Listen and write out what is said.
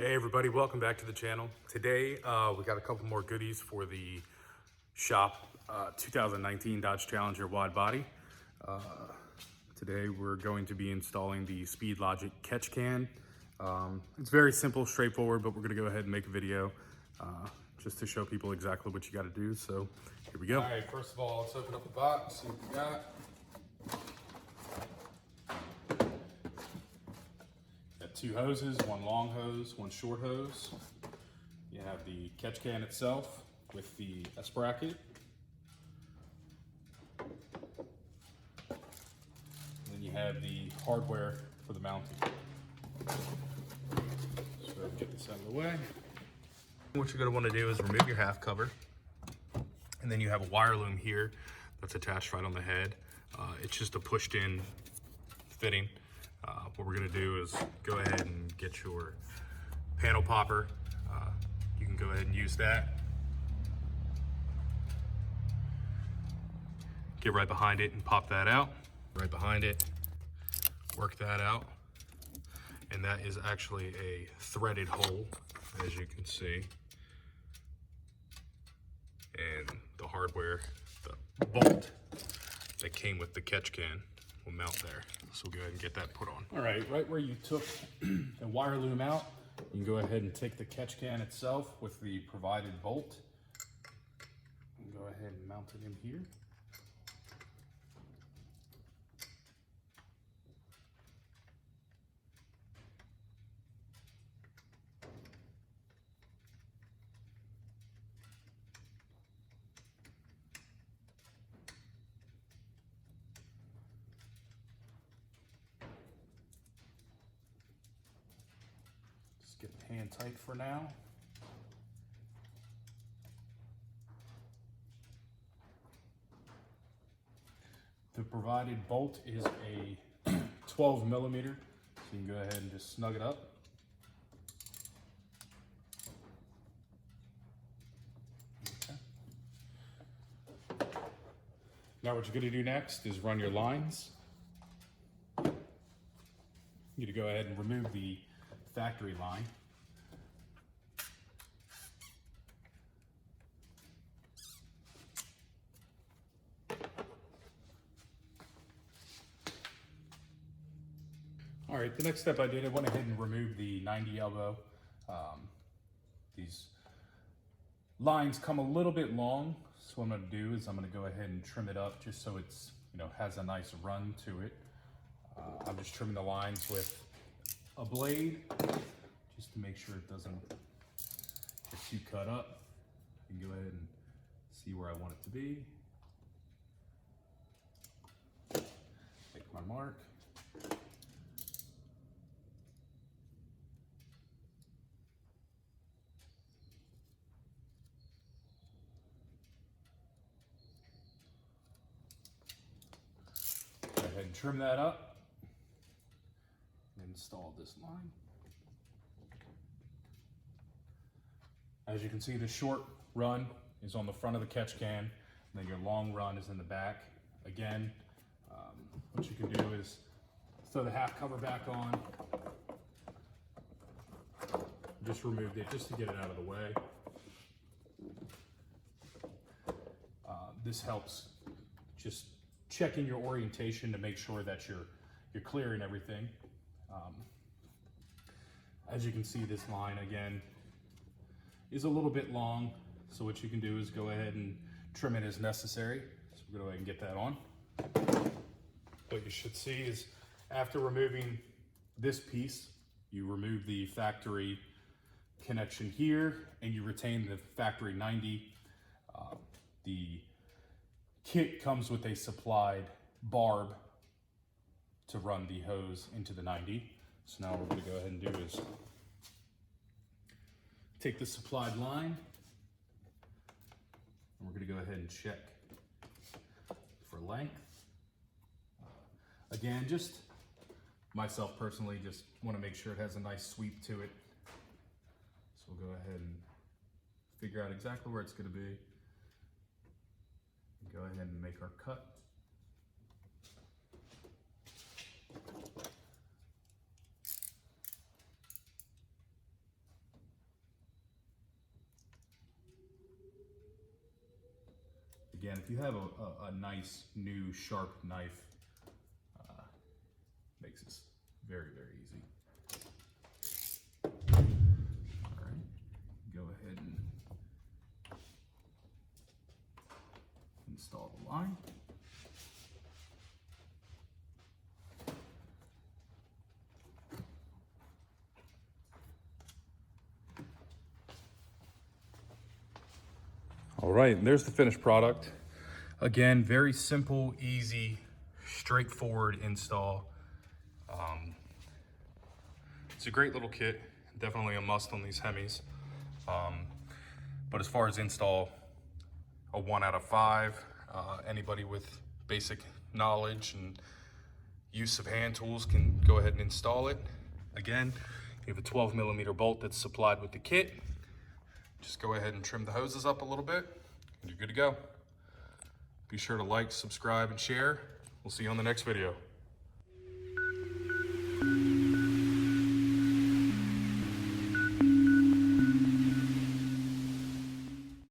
Hey everybody, welcome back to the channel. Today we got a couple more goodies for the shop 2019 Dodge Challenger wide body. Today we're going to be installing the Speed Logic catch can. It's very simple, straightforward, but we're going to go ahead and make a video just to show people exactly what you got to do. So here we go. All right, first of all, let's open up the box, see what we got. Got two hoses, one long hose, one short hose. You have the catch can itself with the S-bracket. Then you have the hardware for the mounting. So get this out of the way. What you're going to want to do is remove your half cover, and then you have a wire loom here that's attached right on the head. It's just a pushed in fitting. What we're going to do is go ahead and get your panel popper. You can go ahead and use that. Get right behind it and pop that out. Right behind it, work that out. And that is actually a threaded hole, as you can see. And the hardware, the bolt that came with the catch can will mount there. So we'll go ahead and get that put on. All right where you took the wire loom out, you can go ahead and take the catch can itself with the provided bolt and go ahead and mount it in here. Get the hand tight for now. The provided bolt is a 12 millimeter, so you can go ahead and just snug it up. Okay. Now what you're going to do next is run your lines. You need to go ahead and remove the factory line. All right, the next step I did, I went ahead and removed the 90 elbow. These lines come a little bit long, so what I'm gonna do is I'm gonna go ahead and trim it up just so it's, has a nice run to it. I'm just trimming the lines with a blade just to make sure it doesn't get too cut up. You can go ahead and see where I want it to be. Take my mark. Go ahead and trim that up. Install this line. As you can see, the short run is on the front of the catch can, and then your long run is in the back. Again, what you can do is throw the half cover back on. Just removed it just to get it out of the way. This helps just checking your orientation to make sure that you're clearing everything. As you can see, this line again is a little bit long, so what you can do is go ahead and trim it as necessary. So we're going to go ahead and get that on. What you should see is after removing this piece, you remove the factory connection here and you retain the factory 90. The kit comes with a supplied barb to run the hose into the 90. So now what we're going to go ahead and do is take the supplied line, and we're going to go ahead and check for length. Again, just myself personally, just want to make sure it has a nice sweep to it. So we'll go ahead and figure out exactly where it's going to be. And go ahead and make our cut. Again, if you have a nice new sharp knife, makes this very, very easy. All right, go ahead and install the line. All right, and there's the finished product. Again, very simple, easy, straightforward install. It's a great little kit, definitely a must on these Hemis. But as far as install, a 1 out of 5. Anybody with basic knowledge and use of hand tools can go ahead and install it. Again, you have a 12mm bolt that's supplied with the kit. Just go ahead and trim the hoses up a little bit and you're good to go. Be sure to like, subscribe, and share. We'll see you on the next video.